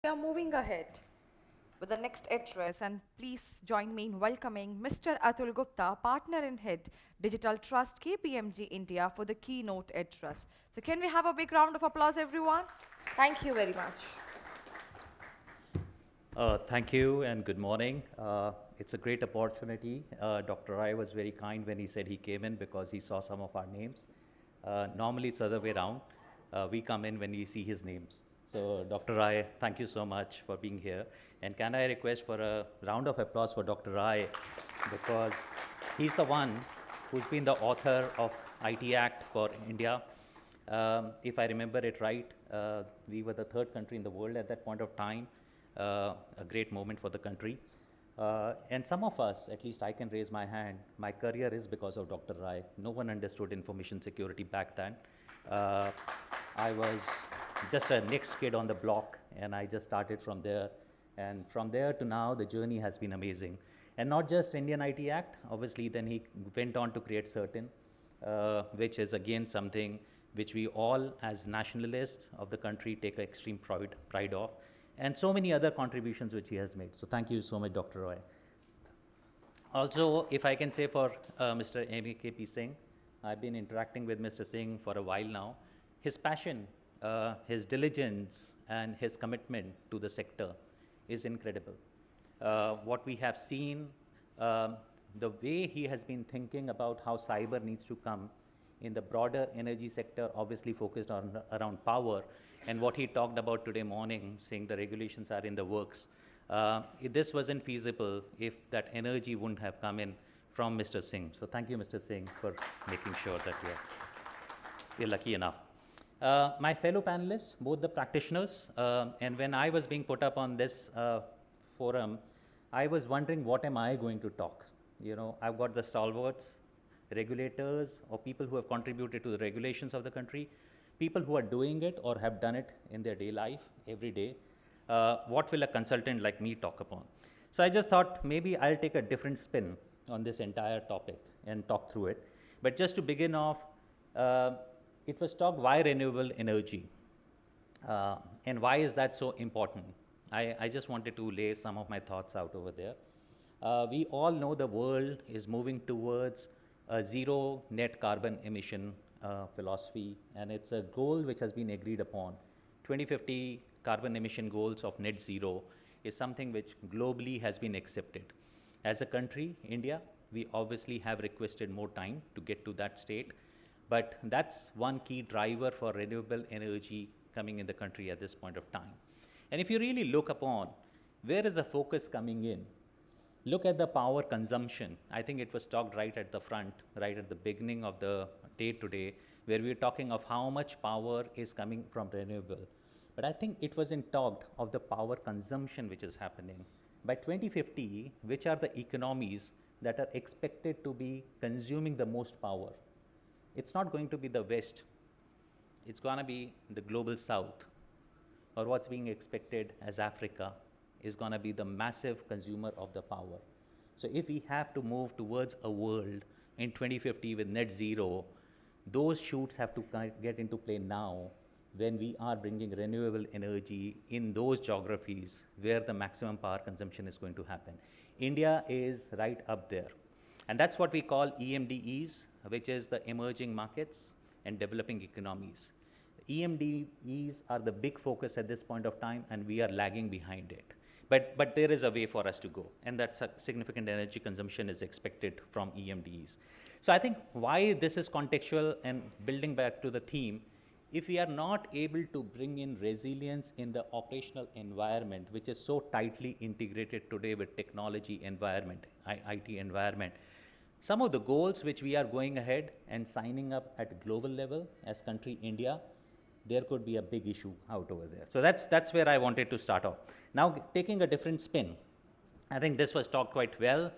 We are moving ahead with the next address, and please join me in welcoming Mr. Atul Gupta, Partner in Head, Digital Trust, KPMG India, for the keynote address. So can we have a big round of applause, everyone? Thank you very much. Thank you and good morning. It's a great opportunity. Dr. Rai was very kind when he said he came in because he saw some of our names. Normally it's the other way around. We come in when we see his names. So Dr. Rai, thank you so much for being here. And can I request for a round of applause for Dr. Rai, because he's the one who's been the author of IT Act for India. If I remember it right, we were the third country in the world at that point of time. A great moment for the country. And some of us, at least I can raise my hand, my career is because of Dr. Rai. No one understood information security back then. I was just a next kid on the block, and I just started from there. And from there to now, the journey has been amazing. And not just Indian IT Act, obviously then he went on to create Certain, which is again something which we all as nationalists of the country take extreme pride of, and so many other contributions which he has made. So thank you so much, Dr. Roy. Also, if I can say for Mr. M.K.P. Singh, I've been interacting with Mr. Singh for a while now. His passion, his diligence, and his commitment to the sector is incredible. What we have seen, the way he has been thinking about how cyber needs to come in the broader energy sector, obviously focused on around power, and what he talked about today morning, saying the regulations are in the works. This wasn't feasible if that energy wouldn't have come in from Mr. Singh. So thank you, Mr. Singh, for making sure that we're lucky enough. My fellow panelists, both the practitioners, and when I was being put up on this forum, I was wondering, what am I going to talk? You know, I've got the stalwarts, regulators, or people who have contributed to the regulations of the country, people who are doing it or have done it in their day life, every day. What will a consultant like me talk upon? So I just thought maybe I'll take a different spin on this entire topic and talk through it. But just to begin off, it was talked why renewable energy, and why is that so important? I just wanted to lay some of my thoughts out over there. We all know the world is moving towards a zero net carbon emission philosophy, and it's a goal which has been agreed upon. 2050 carbon emission goals of net zero is something which globally has been accepted. As a country, India, we obviously have requested more time to get to that state, but that's one key driver for renewable energy coming in the country at this point of time. And if you really look upon where is the focus coming in, look at the power consumption. I think it was talked right at the front, right at the beginning of the day today, where we were talking of how much power is coming from renewable. But I think it wasn't talked of the power consumption which is happening. By 2050, which are the economies that are expected to be consuming the most power? It's not going to be the West. It's going to be the global South, or what's being expected as Africa is going to be the massive consumer of the power. So if we have to move towards a world in 2050 with net zero, those shoots have to get into play now, when we are bringing renewable energy in those geographies where the maximum power consumption is going to happen. India is right up there. And that's what we call EMDEs, which is the emerging markets and developing economies. EMDEs are the big focus at this point of time, and we are lagging behind it. But there is a way for us to go, and that significant energy consumption is expected from EMDEs. So I think why this is contextual, and building back to the theme, if we are not able to bring in resilience in the operational environment, which is so tightly integrated today with technology environment, IT environment, some of the goals which we are going ahead and signing up at global level as country India, there could be a big issue out over there. So that's where I wanted to start off. Now, taking a different spin, I think this was talked quite well.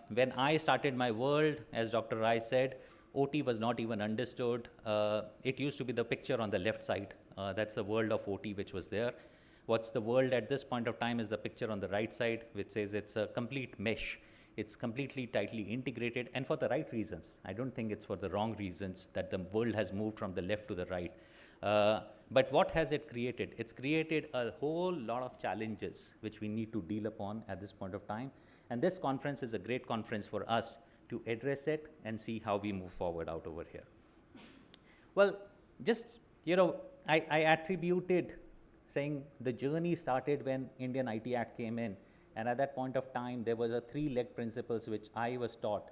When I started my world, as Dr. Rai said, OT was not even understood. It used to be the picture on the left side. That's the world of OT which was there. What's the world at this point of time is the picture on the right side, which says it's a complete mesh. It's completely tightly integrated, and for the right reasons. I don't think it's for the wrong reasons that the world has moved from the left to the right. But what has it created? It's created a whole lot of challenges which we need to deal upon at this point of time. And this conference is a great conference for us to address it and see how we move forward out over here. Well, just, I attributed saying the journey started when Indian IT Act came in. And at that point of time, there was a three-leg principles which I was taught: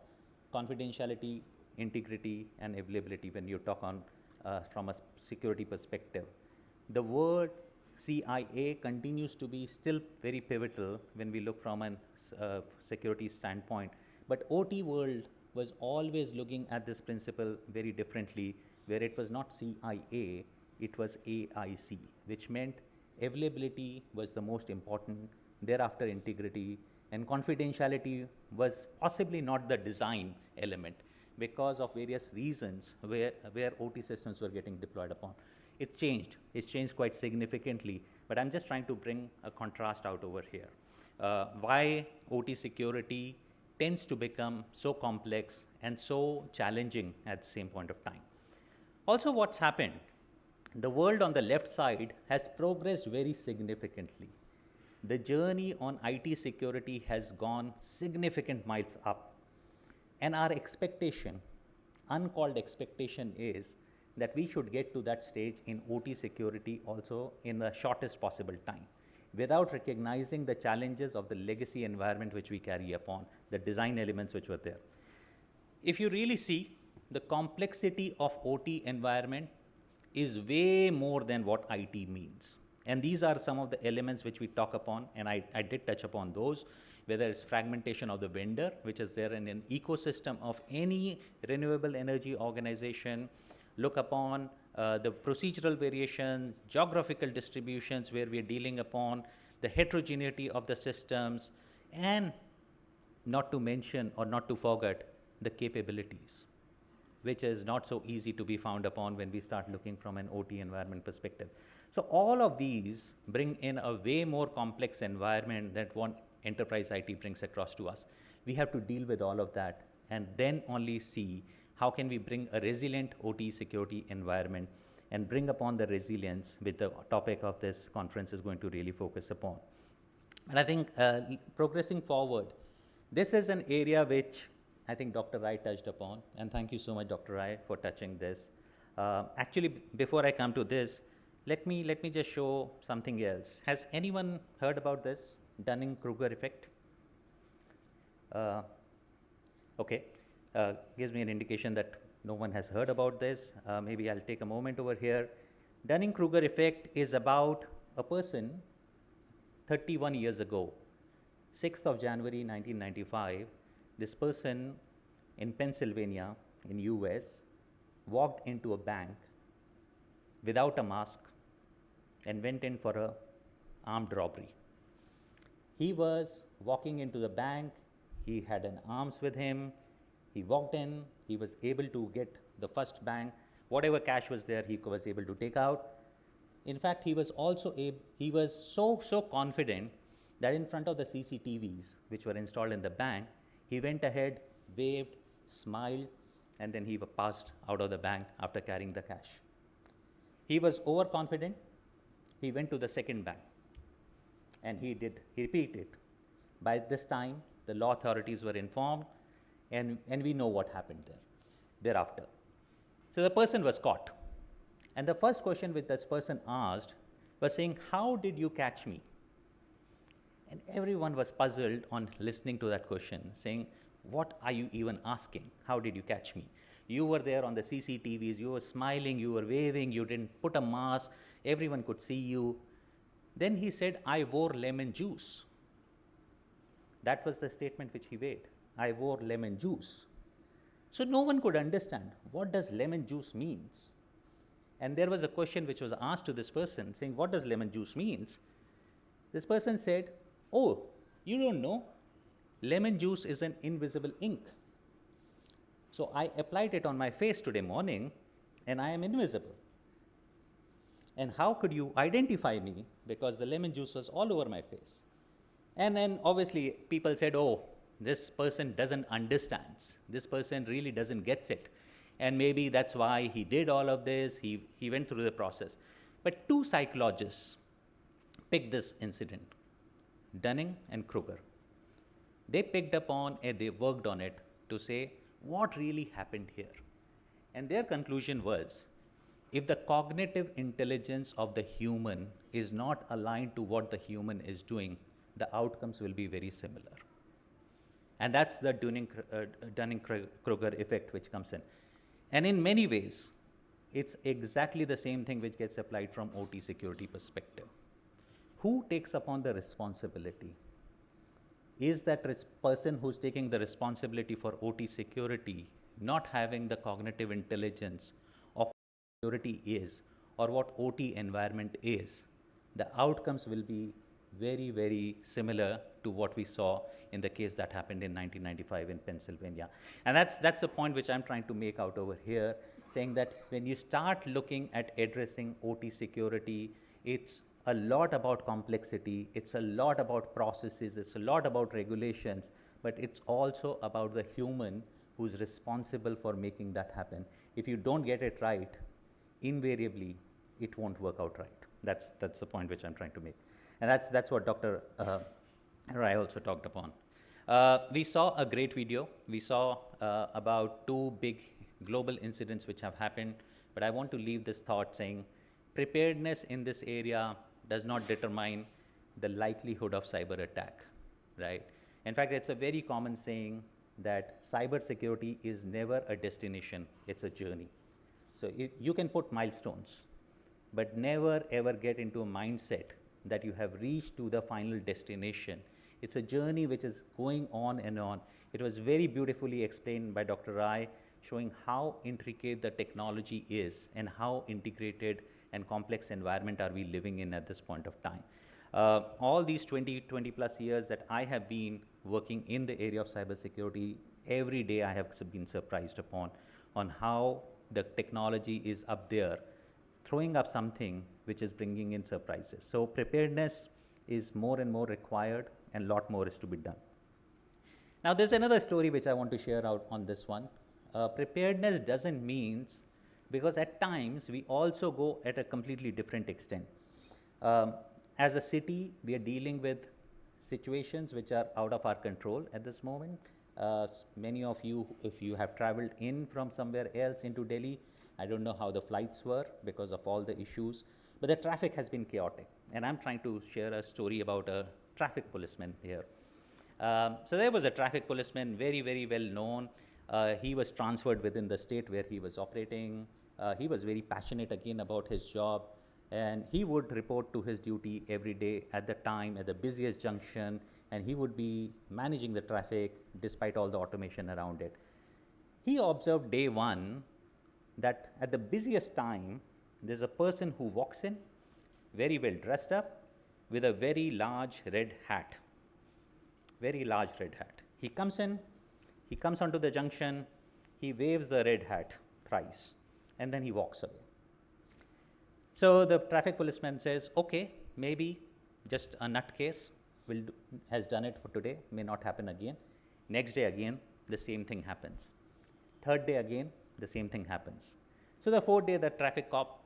confidentiality, integrity, and availability when you talk on from a security perspective. The word CIA continues to be still very pivotal when we look from a security standpoint. But OT world was always looking at this principle very differently, where it was not CIA, it was AIC, which meant availability was the most important, thereafter integrity, and confidentiality was possibly not the design element because of various reasons where OT systems were getting deployed upon. It's changed quite significantly, but I'm just trying to bring a contrast out over here. Why OT security tends to become so complex and so challenging at the same point of time. Also, what's happened? The world on the left side has progressed very significantly. The journey on IT security has gone significant miles up. And our expectation, uncalled expectation, is that we should get to that stage in OT security also in the shortest possible time, without recognizing the challenges of the legacy environment which we carry upon, the design elements which were there. If you really see, the complexity of OT environment is way more than what IT means. And these are some of the elements which we talk upon, and I did touch upon those, whether it's fragmentation of the vendor, which is there in an ecosystem of any renewable energy organization, look upon the procedural variation, geographical distributions where we're dealing upon the heterogeneity of the systems, and not to mention or not to forget the capabilities, which is not so easy to be found upon when we start looking from an OT environment perspective. So all of these bring in a way more complex environment that one enterprise IT brings across to us. We have to deal with all of that and then only see how can we bring a resilient OT security environment and bring upon the resilience which the topic of this conference is going to really focus upon. And I think progressing forward, this is an area which I think Dr. Rai touched upon, and thank you so much, Dr. Rai, for touching this. Actually, before I come to this, let me just show something else. Has anyone heard about this Dunning-Kruger effect? Okay, gives me an indication that no one has heard about this. Maybe I'll take a moment over here. Dunning-Kruger effect is about a person 31 years ago, 6th of January 1995, this person in Pennsylvania in US walked into a bank without a mask and went in for an armed robbery. He was walking into the bank, he had an arms with him, he walked in, he was able to get the first bank, whatever cash was there he was able to take out. In fact, he was also he was so confident that in front of the CCTVs which were installed in the bank, he went ahead, waved, smiled, and then he passed out of the bank after carrying the cash. He was overconfident. He went to the second bank and he repeated. By this time, the law authorities were informed, and we know what happened thereafter. So the person was caught. And the first question which this person asked was saying, "How did you catch me?" And everyone was puzzled on listening to that question, saying, "What are you even asking? How did you catch me? You were there on the CCTVs, you were smiling, you were waving, you didn't put a mask, everyone could see you." Then he said, "I wore lemon juice." That was the statement which he made. I wore lemon juice. So no one could understand what does lemon juice means. And there was a question which was asked to this person saying, "What does lemon juice means?" This person said, "Oh, you don't know? Lemon juice is an invisible ink. So I applied it on my face today morning and I am invisible. And how could you identify me? Because the lemon juice was all over my face." And then obviously people said, "Oh, this person doesn't understand. This person really doesn't get it. And maybe that's why he did all of this. He went through the process." But two psychologists picked this incident, Dunning and Kruger. They picked up on and they worked on it to say what really happened here. And their conclusion was, if the cognitive intelligence of the human is not aligned to what the human is doing, the outcomes will be very similar. And that's the Dunning-Kruger effect which comes in. And in many ways, it's exactly the same thing which gets applied from OT security perspective. Who takes upon the responsibility? Is that person who's taking the responsibility for OT security not having the cognitive intelligence of what security is or what OT environment is? The outcomes will be very, very similar to what we saw in the case that happened in 1995 in Pennsylvania. And that's a point which I'm trying to make out over here, saying that when you start looking at addressing OT security, it's a lot about complexity, it's a lot about processes, it's a lot about regulations, but it's also about the human who's responsible for making that happen. If you don't get it right, invariably, it won't work out right. That's the point which I'm trying to make. And that's what Dr. Rai also talked upon. We saw a great video. We saw about two big global incidents which have happened, but I want to leave this thought saying preparedness in this area does not determine the likelihood of cyber attack, right? In fact, it's a very common saying that cybersecurity is never a destination, it's a journey. So you can put milestones, but never ever get into a mindset that you have reached to the final destination. It's a journey which is going on and on. It was very beautifully explained by Dr. Rai, showing how intricate the technology is and how integrated and complex environment are we living in at this point of time. All these 20 plus years that I have been working in the area of cybersecurity, every day I have been surprised upon on how the technology is up there, throwing up something which is bringing in surprises. So preparedness is more and more required, and a lot more is to be done. Now there's another story which I want to share out on this one. Preparedness doesn't mean, because at times we also go at a completely different extent. As a city, we are dealing with situations which are out of our control at this moment. Many of you, if you have traveled in from somewhere else into Delhi, I don't know how the flights were because of all the issues, but the traffic has been chaotic. And I'm trying to share a story about a traffic policeman here. So there was a traffic policeman, very, very well known. He was transferred within the state where he was operating. He was very passionate again about his job, and he would report to his duty every day at the time, at the busiest junction, and he would be managing the traffic despite all the automation around it. He observed day one that at the busiest time, there's a person who walks in, very well dressed up, with a very large red hat. Very large red hat. He comes in, he comes onto the junction, he waves the red hat thrice, and then he walks away. So the traffic policeman says, okay, maybe just a nutcase has done it for today, may not happen again. Next day again, the same thing happens. Third day again, the same thing happens. So the fourth day, the traffic cop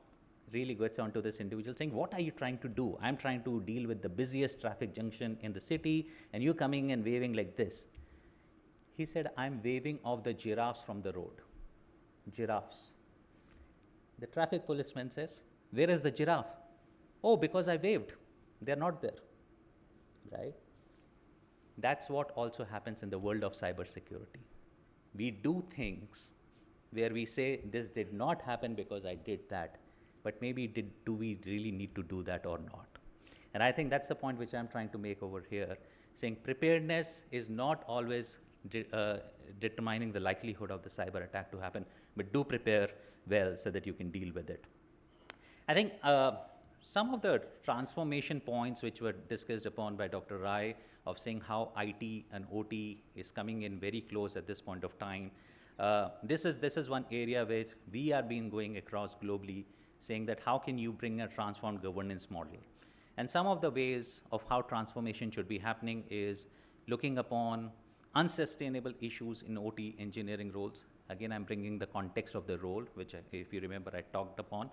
really gets onto this individual saying, what are you trying to do? I'm trying to deal with the busiest traffic junction in the city, and you coming and waving like this. He said, I'm waving off the giraffes from the road. Giraffes. The traffic policeman says, where is the giraffe? Oh, because I waved. They're not there, right? That's what also happens in the world of cybersecurity. We do things where we say, this did not happen because I did that, but maybe do we really need to do that or not? And I think that's the point which I'm trying to make over here, saying preparedness is not always determining the likelihood of the cyber attack to happen, but do prepare well so that you can deal with it. I think some of the transformation points which were discussed upon by Dr. Rai of saying how IT and OT is coming in very close at this point of time. This is one area where we have been going across globally, saying that how can you bring a transformed governance model? And some of the ways of how transformation should be happening is looking upon unsustainable issues in OT engineering roles. Again, I'm bringing the context of the role, which if you remember I talked upon.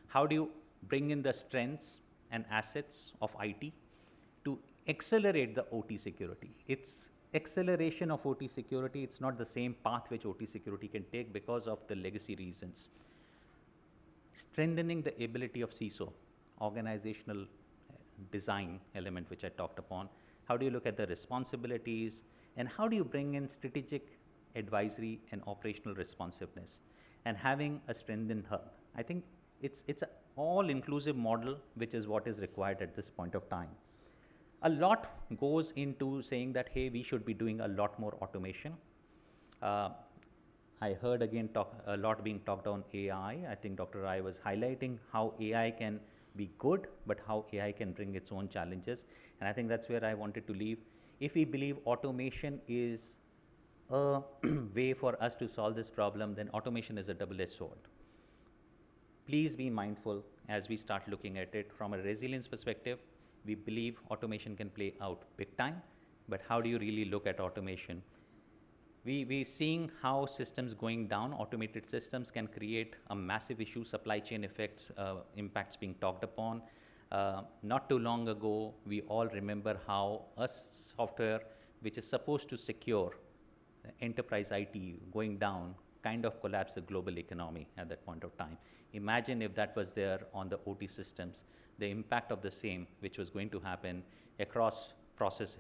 How do you bring in the strengths and assets of IT to accelerate the OT security. It's acceleration of OT security. It's not the same path which OT security can take because of the legacy reasons. Strengthening the ability of CISO, organizational design element which I talked upon. How do you look at the responsibilities, and how do you bring in strategic advisory and operational responsiveness, and having a strengthened hub? I think it's an all-inclusive model, which is what is required at this point of time. A lot goes into saying that, hey, we should be doing a lot more automation. I heard again a lot being talked on AI. I think Dr. Rai was highlighting how AI can be good, but how AI can bring its own challenges. And I think that's where I wanted to leave. If we believe automation is a way for us to solve this problem, then automation is a double-edged sword. Please be mindful as we start looking at it from a resilience perspective. We believe automation can play out big time, but how do you really look at automation? We're seeing how systems going down, automated systems can create a massive issue, supply chain effects, impacts being talked upon. Not too long ago, we all remember how a software which is supposed to secure enterprise IT going down kind of collapsed the global economy at that point of time. Imagine if that was there on the OT systems, the impact of the same, which was going to happen across process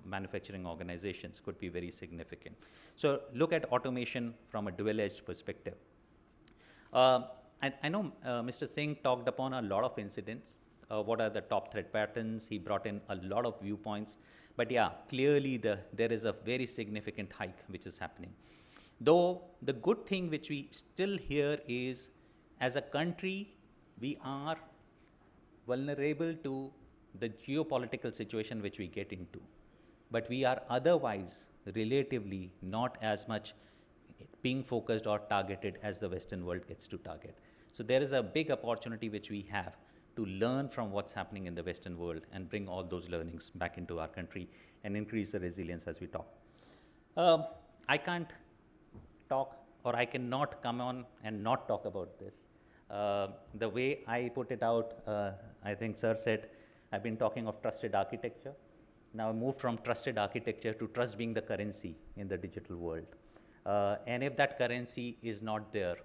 manufacturing organizations, could be very significant. So look at automation from a dual-edged perspective. I know Mr. Singh talked upon a lot of incidents. What are the top threat patterns? He brought in a lot of viewpoints. But yeah, clearly there is a very significant hike which is happening. Though the good thing which we still hear is, as a country, we are vulnerable to the geopolitical situation which we get into. But we are otherwise relatively not as much being focused or targeted as the Western world gets to target. So there is a big opportunity which we have to learn from what's happening in the Western world and bring all those learnings back into our country and increase the resilience as we talk. I can't talk, or I cannot come on and not talk about this. The way I put it out, I think Sir said, I've been talking of trusted architecture. Now I moved from trusted architecture to trust being the currency in the digital world. And if that currency is not there,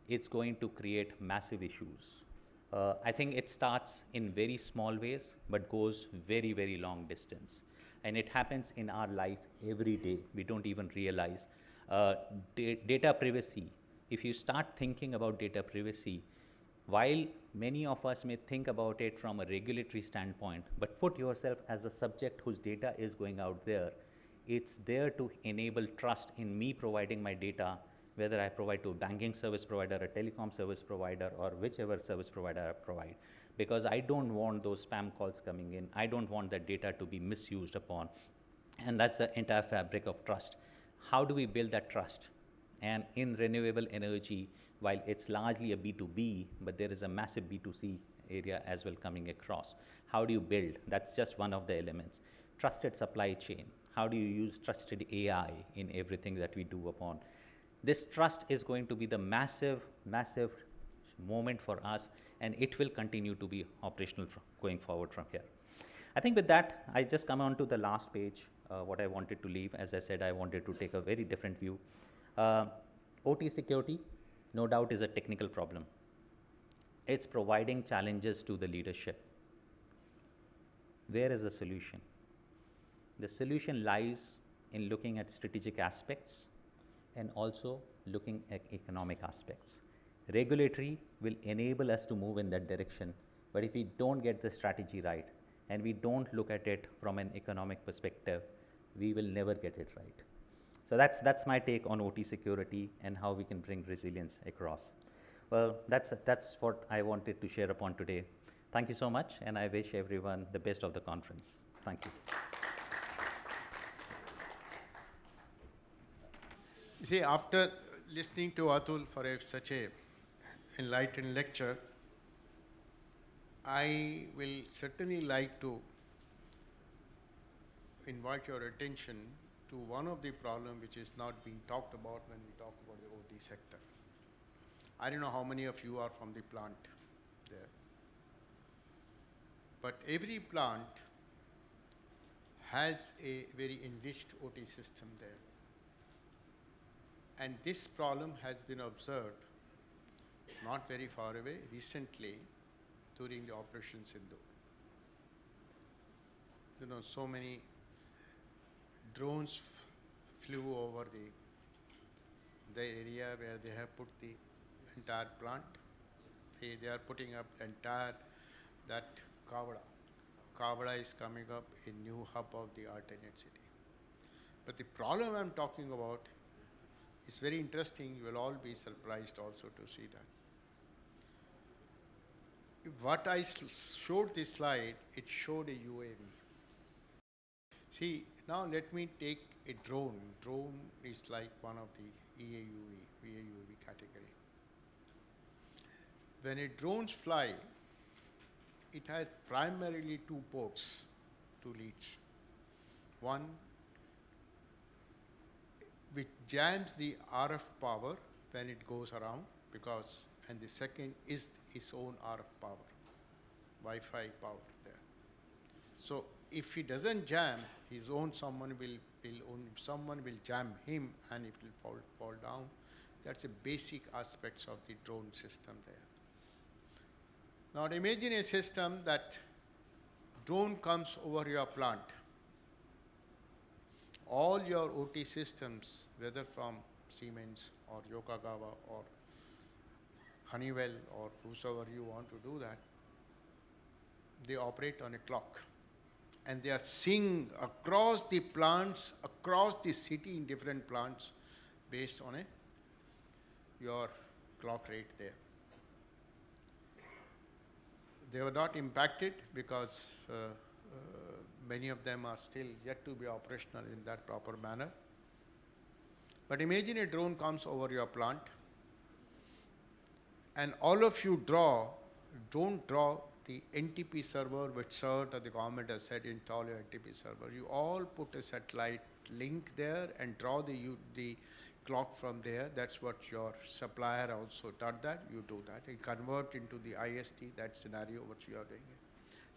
it's going to create massive issues. I think it starts in very small ways, but goes very, very long distance. And it happens in our life every day. We don't even realize. Data privacy, if you start thinking about data privacy, while many of us may think about it from a regulatory standpoint, but put yourself as a subject whose data is going out there, it's there to enable trust in me providing my data, whether I provide to a banking service provider, a telecom service provider, or whichever service provider I provide. Because I don't want those spam calls coming in. I don't want that data to be misused upon. And that's the entire fabric of trust. How do we build that trust? And in renewable energy, while it's largely a B2B, but there is a massive B2C area as well coming across. How do you build? That's just one of the elements. Trusted supply chain. How do you use trusted AI in everything that we do upon? This trust is going to be the massive, massive moment for us, and it will continue to be operational going forward from here. I think with that, I just come on to the last page, what I wanted to leave. As I said, I wanted to take a very different view. OT security, no doubt, is a technical problem. It's providing challenges to the leadership. Where is the solution? The solution lies in looking at strategic aspects and also looking at economic aspects. Regulatory will enable us to move in that direction, but if we don't get the strategy right and we don't look at it from an economic perspective, we will never get it right. So that's my take on OT security and how we can bring resilience across. Well, that's what I wanted to share upon today. Thank you so much, and I wish everyone the best of the conference. Thank you. You see, after listening to Atul for such a enlightened lecture, I will certainly like to invite your attention to one of the problems which is not being talked about when we talk about the OT sector. I don't know how many of you are from the plant. there. But every plant has a very enriched OT system there. And this problem has been observed not very far away recently during the Operation Sindhu. You know, so many drones flew over the area where they have put the entire plant. They are putting up entire that Kavada. Kavada is coming up a new hub of the alternate city. But the problem I'm talking about is very interesting. You will all be surprised also to see that. What I showed this slide, it showed a UAV. See, now let me take a drone. Drone is like one of the VAUV category. When a drones fly, it has primarily two ports, two leads. One which jams the RF power when it goes around and the second is its own RF power, Wi-Fi power there. So if he doesn't jam, someone will jam him and it will fall down. That's the basic aspects of the drone system there. Now imagine a system that drone comes over your plant. All your OT systems, whether from Siemens or Yokogawa or Honeywell or whosoever you want to do that, they operate on a clock. And they are seeing across the plants, across the city in different plants based on your clock rate there. They were not impacted because many of them are still yet to be operational in that proper manner. But imagine a drone comes over your plant and all of you don't draw the NTP server which CERT or the government has said install your NTP server. You all put a satellite link there and draw the clock from there. That's what your supplier also did that. You do that and convert into the IST, that scenario what you are doing.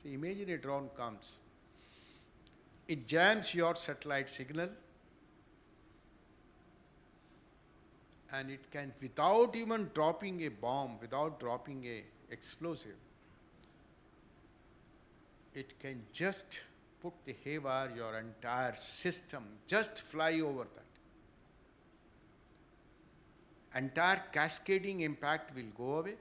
So imagine a drone comes. It jams your satellite signal and it can, without even dropping a bomb, without dropping a explosive, it can just put the haywire, your entire system, just fly over that. Entire cascading impact will go away.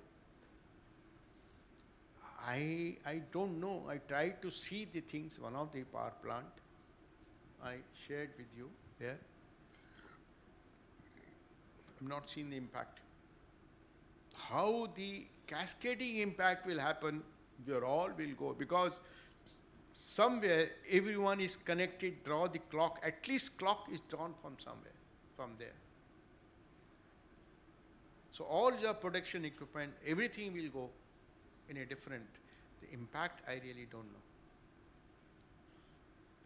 I don't know. I tried to see the things, one of the power plant I shared with you there. I've not seen the impact. How the cascading impact will happen, we all will go, because somewhere everyone is connected, draw the clock, at least clock is drawn from somewhere, from there. So all your production equipment, everything will go in a different, the impact I really don't know.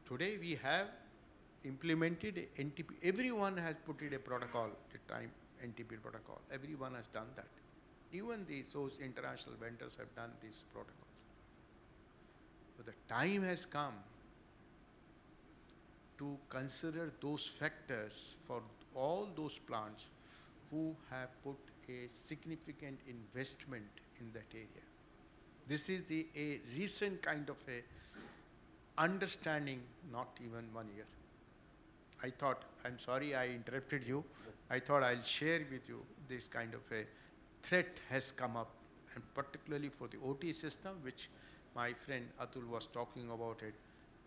Today we have implemented a NTP, everyone has put it a protocol, the time NTP protocol, everyone has done that. Even those international vendors have done these protocols. So the time has come to consider those factors for all those plants who have put a significant investment in that area. This is a recent kind of a understanding, not even 1 year. I thought, I'm sorry I interrupted you. I thought I'll share with you this kind of a threat has come up, and particularly for the OT system, which my friend Atul was talking about it,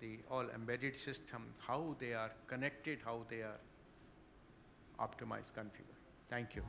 the all embedded system, how they are connected, how they are optimized, configured. Thank you.